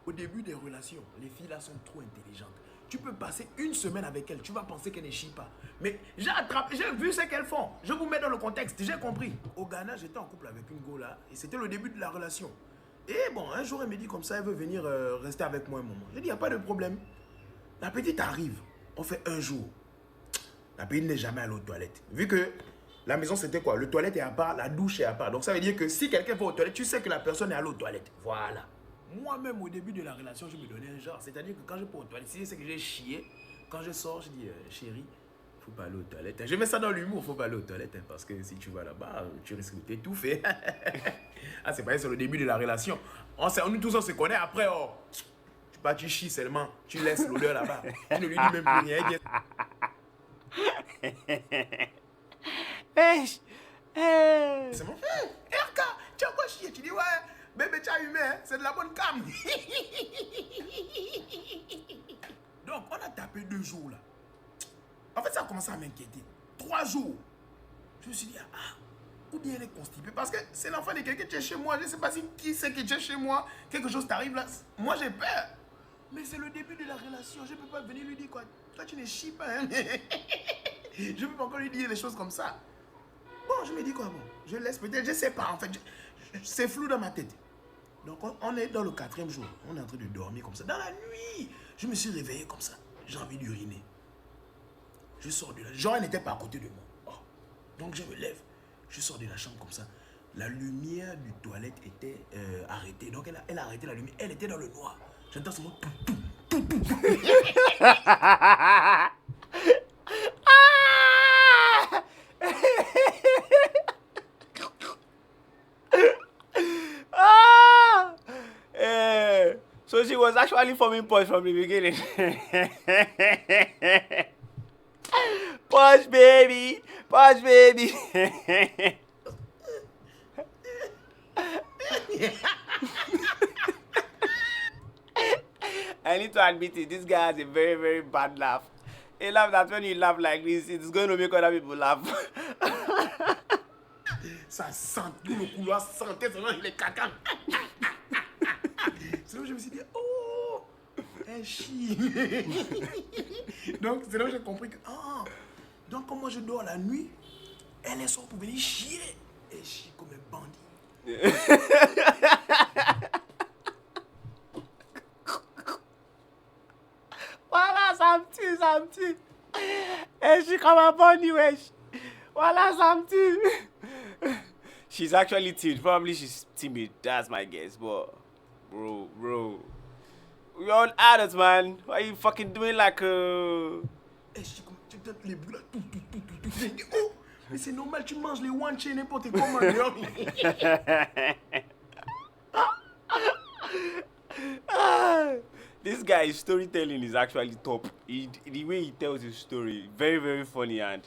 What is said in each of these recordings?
au début des relations, les filles là sont trop intelligentes. Tu peux passer une semaine avec elles, tu vas penser qu'elles ne chient pas. Mais j'ai attrapé, j'ai vu ce qu'elles font. Je vous mets dans le contexte, j'ai compris. Au Ghana, j'étais en couple avec une go là, et c'était le début de la relation. Et bon, un jour, elle me dit comme ça, elle veut venir rester avec moi un moment. Je dis, il n'y a pas de problème. La petite arrive, on fait un jour. La petite n'est jamais allée aux toilettes. Vu que la maison, c'était quoi? Le toilette est à part, la douche est à part. Donc ça veut dire que si quelqu'un va aux toilettes, tu sais que la personne est allée aux toilettes. Voilà. Moi-même, au début de la relation, je me donnais un genre. C'est-à-dire que quand je peux aux toilettes, si je sais que j'ai chié, quand je sors, je dis, chérie, faut pas aller aux toilettes. Je mets ça dans l'humour, faut pas aller aux toilettes. Parce que si tu vas là-bas, tu risques de t'étouffer. Ah, c'est pareil, c'est le début de la relation. Nous tous, on se connaît. Après, oh, tu chies seulement. Tu laisses l'odeur là-bas. Tu ne lui dis même plus rien. C'est bon. RK, tu as quoi chier? Tu dis, ouais, bébé, tu as humé, hein? C'est de la bonne cam. Donc, on a tapé 2 jours là. En fait, ça a commencé à m'inquiéter. 3 jours. Je me suis dit, ah, ou bien elle est constipée. Parce que c'est l'enfant de quelqu'un qui est chez moi. Je ne sais pas si qui c'est qui est chez moi. Quelque chose t'arrive là. Moi, j'ai peur. Mais c'est le début de la relation. Je ne peux pas venir lui dire quoi. Toi, tu ne chies pas. Hein? Je ne peux pas encore lui dire des choses comme ça. Bon, je me dis quoi, bon, je laisse peut-être, je ne sais pas en fait. C'est flou dans ma tête. Donc, on est dans le 4e jour. On est en train de dormir comme ça. Dans la nuit, je me suis réveillé comme ça. J'ai envie d'uriner. Je sors de là. Genre, elle n'était pas à côté de moi. Oh. Donc, je me lève. Je sors de la chambre comme ça. La lumière du toilette était arrêtée. Donc, elle a arrêté la lumière. Elle était dans le noir. J'entends ce mot. So she was actually forming pause from the beginning. Pause, baby. Pause, baby. I need to admit it, this guy has a very, very bad laugh. A laugh that when you laugh like this, it's going to make other people laugh. Ça sent, tout le couloir sentait seulement les cacans. C'est là où je me suis dit, oh, elle chie. Donc, c'est là où j'ai compris que, ah, donc quand moi je dors la nuit, elle sort pour venir chier. Elle chie comme un bandit. Voilà, ça me tue. Elle chie comme un bandit, wesh. Voilà, ça me tue. She's actually timid. Probably she's timid. That's my guess. But, bro, we're all adults, man. Why are you fucking doing like Elle chie comme, tu entends les bruits là, tout. J'ai dit, oh, mais c'est normal, tu manges les wanche n'importe comment. This guy's storytelling is actually top. The way he tells his story, very, very funny, and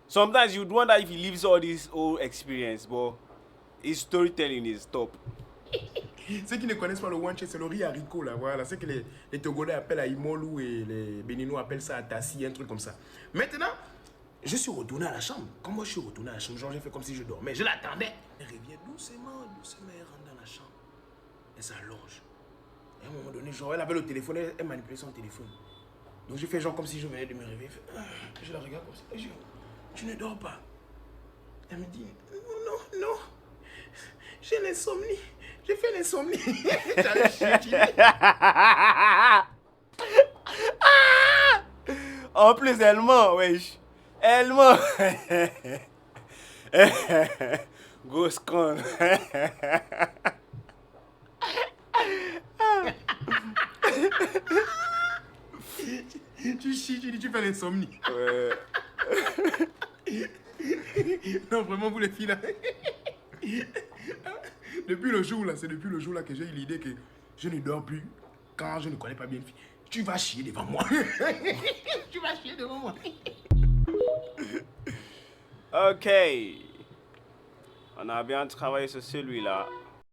sometimes you'd wonder if he lives all this old experience, but his storytelling is top. Ceux qui ne connaissent pas le wanche, c'est le riz haricot là, voilà. C'est que les Togolais appellent à Imolou et les Béninois appellent ça à Tassi, un truc comme ça. Maintenant, je suis retourné à la chambre. Quand moi je suis retourné à la chambre, genre j'ai fait comme si je dormais. Je l'attendais. Elle revient doucement, elle rentre dans la chambre. Elle s'allonge. À un moment donné, genre, elle avait le téléphone, elle manipulait son téléphone. Donc j'ai fait genre comme si je venais de me réveiller. Je la regarde comme ça. Et je dis, tu ne dors pas. Elle me dit, non. J'ai l'insomnie. J'ai fait l'insomnie. J'allais chier. En plus, elle ment, wesh. Elle ment. Ghost con. Tu chies, tu dis, tu fais l'insomnie. Ouais. Non, vraiment, vous les filles là. Depuis le jour là, c'est depuis le jour là que j'ai eu l'idée que je ne dors plus quand je ne connais pas bien une fille. Tu vas chier devant moi. Tu vas chier devant moi. Ok. On a bien travaillé sur celui-là.